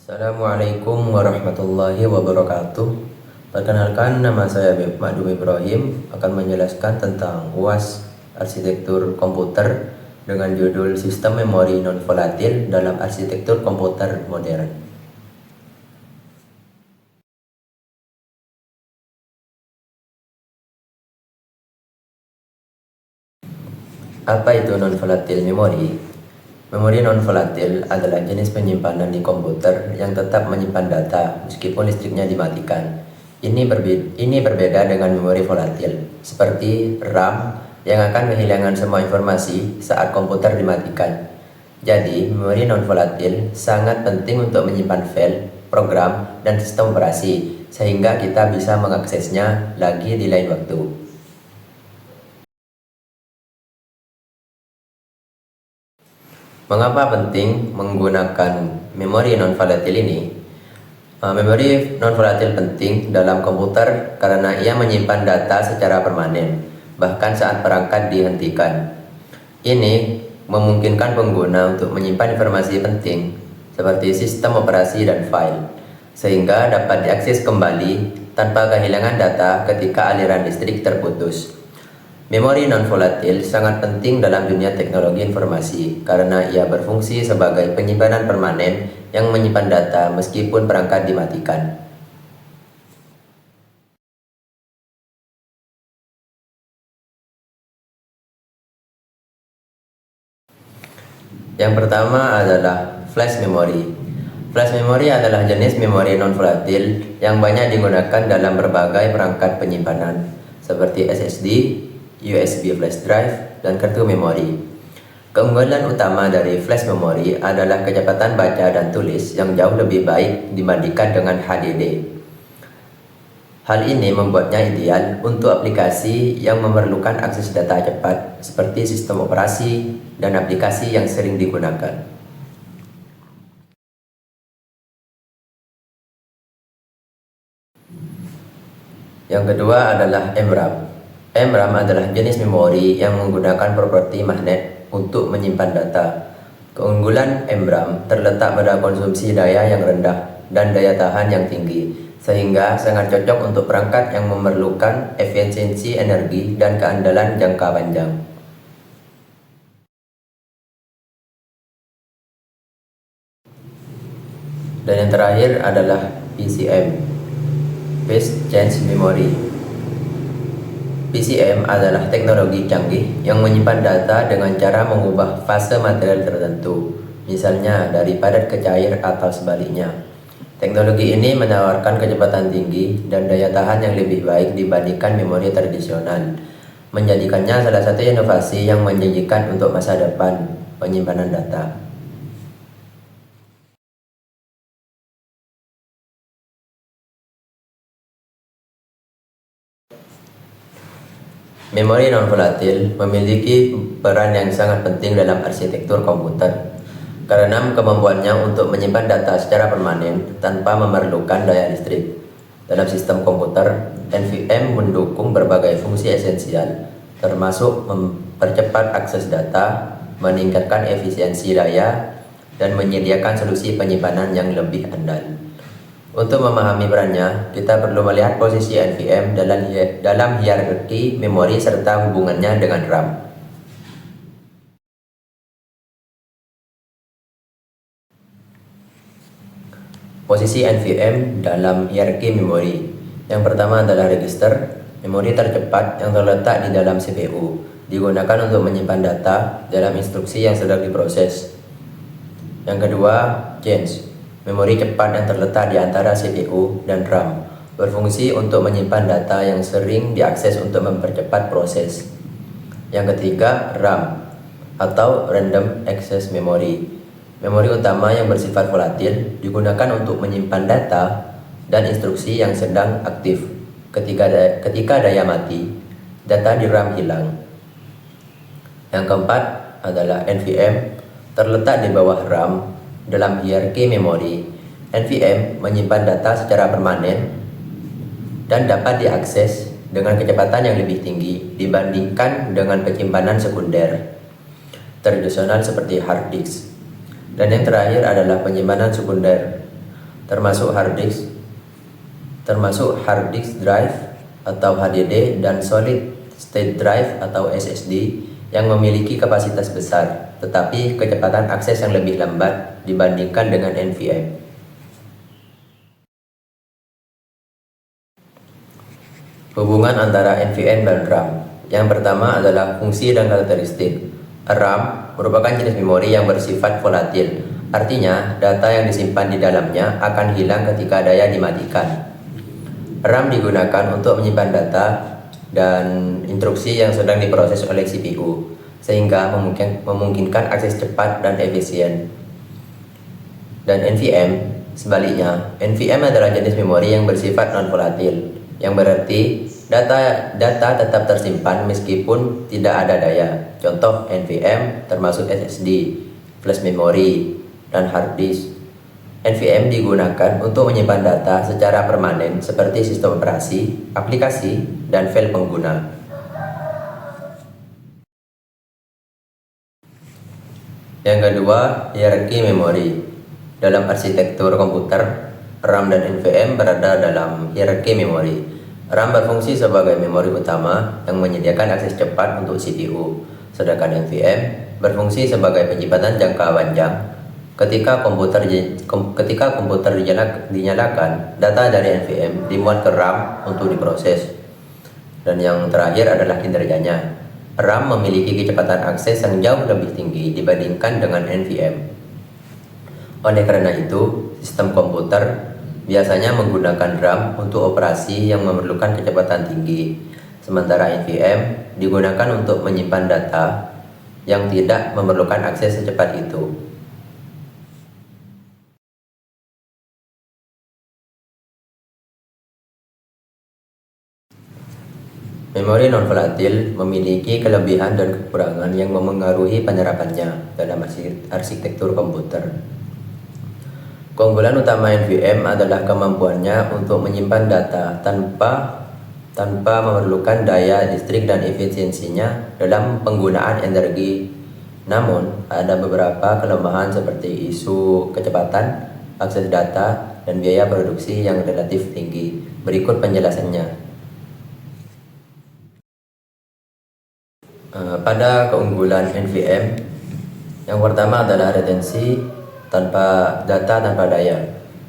Assalamualaikum warahmatullahi wabarakatuh. Perkenalkan, nama saya Ma'dum Ibrahim akan menjelaskan tentang UAS Arsitektur Komputer dengan judul Sistem Memori Non-Volatil dalam Arsitektur Komputer Modern. Apa itu non-volatil memory? Memori non-volatil adalah jenis penyimpanan di komputer yang tetap menyimpan data meskipun listriknya dimatikan. Ini berbeda dengan memori volatil, seperti RAM yang akan kehilangan semua informasi saat komputer dimatikan. Jadi, memori non-volatil sangat penting untuk menyimpan file, program, dan sistem operasi, sehingga kita bisa mengaksesnya lagi di lain waktu. Mengapa penting menggunakan memori non-volatil ini? Memori non-volatil penting dalam komputer karena ia menyimpan data secara permanen, bahkan saat perangkat dihentikan. Ini memungkinkan pengguna untuk menyimpan informasi penting seperti sistem operasi dan file, sehingga dapat diakses kembali tanpa kehilangan data ketika aliran listrik terputus. Memori non-volatil sangat penting dalam dunia teknologi informasi karena ia berfungsi sebagai penyimpanan permanen yang menyimpan data meskipun perangkat dimatikan. Yang pertama adalah flash memory. Flash memory adalah jenis memori non-volatil yang banyak digunakan dalam berbagai perangkat penyimpanan seperti SSD, USB flash drive, dan kartu memori. Keunggulan utama dari flash memory adalah kecepatan baca dan tulis yang jauh lebih baik dibandingkan dengan HDD. Hal ini membuatnya ideal untuk aplikasi yang memerlukan akses data cepat seperti sistem operasi dan aplikasi yang sering digunakan. Yang kedua adalah MRAM. MRAM adalah jenis memori yang menggunakan properti magnet untuk menyimpan data. Keunggulan MRAM terletak pada konsumsi daya yang rendah dan daya tahan yang tinggi, sehingga sangat cocok untuk perangkat yang memerlukan efisiensi energi dan keandalan jangka panjang. Dan yang terakhir adalah PCM, Phase Change Memory. PCM adalah teknologi canggih yang menyimpan data dengan cara mengubah fase material tertentu, misalnya dari padat ke cair atau sebaliknya. Teknologi ini menawarkan kecepatan tinggi dan daya tahan yang lebih baik dibandingkan memori tradisional, menjadikannya salah satu inovasi yang menjanjikan untuk masa depan penyimpanan data. Memori non-volatil memiliki peran yang sangat penting dalam arsitektur komputer karena kemampuannya untuk menyimpan data secara permanen tanpa memerlukan daya listrik. Dalam sistem komputer, NVMe mendukung berbagai fungsi esensial, termasuk mempercepat akses data, meningkatkan efisiensi daya, dan menyediakan solusi penyimpanan yang lebih andal. Untuk memahami perannya, kita perlu melihat posisi NVMe dalam hierarki memori serta hubungannya dengan RAM. Posisi NVMe dalam hierarki memori. Yang pertama adalah register, memori tercepat yang terletak di dalam CPU, digunakan untuk menyimpan data dalam instruksi yang sedang diproses. Yang kedua, cache, memori cepat yang terletak di antara CPU dan RAM, berfungsi untuk menyimpan data yang sering diakses untuk mempercepat proses. Yang ketiga, RAM atau Random Access Memory, memori utama yang bersifat volatil, digunakan untuk menyimpan data dan instruksi yang sedang aktif. Ketika daya mati, data di RAM hilang. Yang keempat adalah NVMe, terletak di bawah RAM. Dalam hierarki memori, NVMe menyimpan data secara permanen dan dapat diakses dengan kecepatan yang lebih tinggi dibandingkan dengan penyimpanan sekunder tradisional seperti hard disk. Dan yang terakhir adalah penyimpanan sekunder. termasuk hard disk drive atau HDD dan solid state drive atau SSD yang memiliki kapasitas besar tetapi kecepatan akses yang lebih lambat dibandingkan dengan NVMe. Hubungan antara NVMe dan RAM. Yang pertama adalah fungsi dan karakteristik. RAM merupakan jenis memori yang bersifat volatil. Artinya, data yang disimpan di dalamnya akan hilang ketika daya dimatikan. RAM digunakan untuk menyimpan data dan instruksi yang sedang diproses oleh CPU, sehingga memungkinkan akses cepat dan efisien. Dan NVMe, sebaliknya, NVMe adalah jenis memori yang bersifat non-volatil, yang berarti data tetap tersimpan meskipun tidak ada daya. Contoh NVMe termasuk SSD, flash memory, dan hard disk. NVMe digunakan untuk menyimpan data secara permanen seperti sistem operasi, aplikasi, dan file pengguna. Yang kedua, hierarki memori. Dalam arsitektur komputer, RAM dan NVMe berada dalam hierarki memori. RAM berfungsi sebagai memori utama yang menyediakan akses cepat untuk CPU, sedangkan NVMe berfungsi sebagai penyimpanan jangka panjang. Ketika komputer dinyalakan, data dari NVMe dimuat ke RAM untuk diproses. Dan yang terakhir adalah kinerjanya. RAM memiliki kecepatan akses yang jauh lebih tinggi dibandingkan dengan NVMe. Oleh karena itu, sistem komputer biasanya menggunakan RAM untuk operasi yang memerlukan kecepatan tinggi, sementara NVMe digunakan untuk menyimpan data yang tidak memerlukan akses secepat itu. Memori non-volatil memiliki kelebihan dan kekurangan yang memengaruhi penyerapannya dalam arsitektur komputer. Keunggulan utama NVMe adalah kemampuannya untuk menyimpan data tanpa memerlukan daya listrik dan efisiensinya dalam penggunaan energi. Namun, ada beberapa kelemahan seperti isu kecepatan, akses data, dan biaya produksi yang relatif tinggi. Berikut penjelasannya. Pada keunggulan NVMe, yang pertama adalah retensi tanpa daya.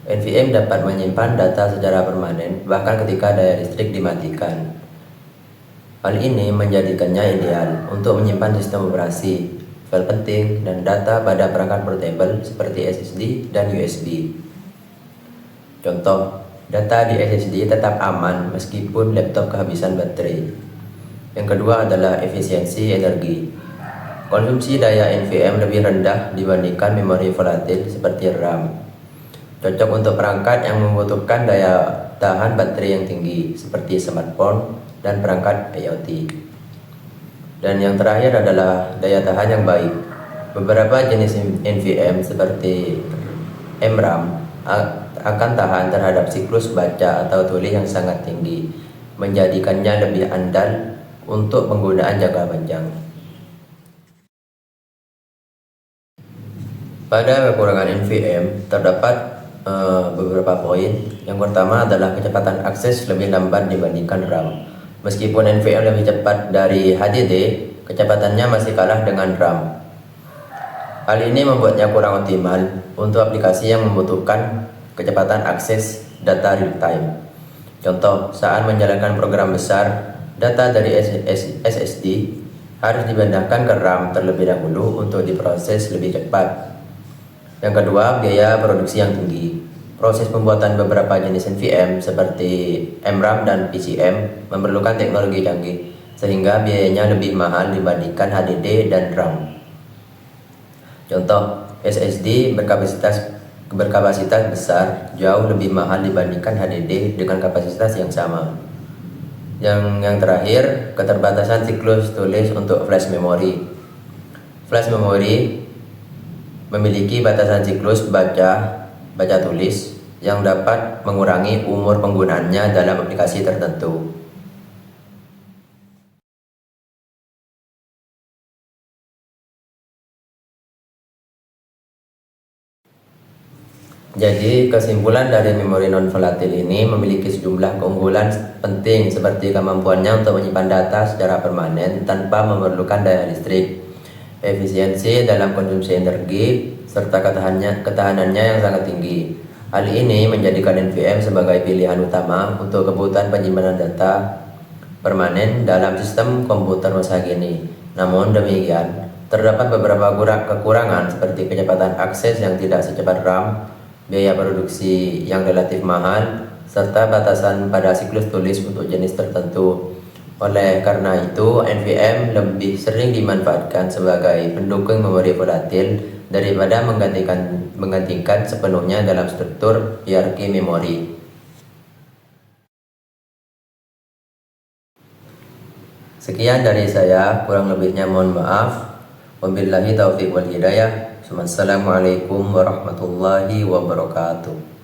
NVMe dapat menyimpan data secara permanen bahkan ketika daya listrik dimatikan. Hal ini menjadikannya ideal untuk menyimpan sistem operasi, file penting, dan data pada perangkat portable seperti SSD dan USB. Contoh, data di SSD tetap aman meskipun laptop kehabisan baterai. Yang kedua adalah efisiensi energi. Konsumsi daya NVMe lebih rendah dibandingkan memori volatil seperti RAM. Cocok untuk perangkat yang membutuhkan daya tahan baterai yang tinggi seperti smartphone dan perangkat IoT. Dan yang terakhir adalah daya tahan yang baik. Beberapa jenis NVMe seperti MRAM akan tahan terhadap siklus baca atau tulis yang sangat tinggi, menjadikannya lebih andal untuk penggunaan jangka panjang. Pada kekurangan NVMe terdapat beberapa poin. Yang pertama adalah kecepatan akses lebih lambat dibandingkan RAM. Meskipun NVMe lebih cepat dari HDD, kecepatannya masih kalah dengan RAM. Hal ini membuatnya kurang optimal untuk aplikasi yang membutuhkan kecepatan akses data real time. Contoh, saat menjalankan program besar, data dari SSD harus dipindahkan ke RAM terlebih dahulu untuk diproses lebih cepat. Yang kedua, biaya produksi yang tinggi. Proses pembuatan beberapa jenis NVMe seperti MRAM dan PCM memerlukan teknologi canggih, sehingga biayanya lebih mahal dibandingkan HDD dan RAM. Contoh, SSD berkapasitas besar jauh lebih mahal dibandingkan HDD dengan kapasitas yang sama. Yang terakhir, keterbatasan siklus tulis untuk flash memory. Flash memory memiliki batasan siklus baca tulis yang dapat mengurangi umur penggunaannya dalam aplikasi tertentu. Jadi kesimpulan dari memori non volatil ini memiliki sejumlah keunggulan penting seperti kemampuannya untuk menyimpan data secara permanen tanpa memerlukan daya listrik, efisiensi dalam konsumsi energi, serta ketahanannya yang sangat tinggi. Hal ini menjadikan NVM sebagai pilihan utama untuk kebutuhan penyimpanan data permanen dalam sistem komputer masa kini. Namun demikian, terdapat beberapa kekurangan seperti kecepatan akses yang tidak secepat RAM, biaya produksi yang relatif mahal, serta batasan pada siklus tulis untuk jenis tertentu. Oleh karena itu, NVM lebih sering dimanfaatkan sebagai pendukung memori volatil daripada menggantikan sepenuhnya dalam struktur hierarki memori. Sekian dari saya, kurang lebihnya mohon maaf. Wabillahi taufiq wal hidayah. Assalamualaikum warahmatullahi wabarakatuh.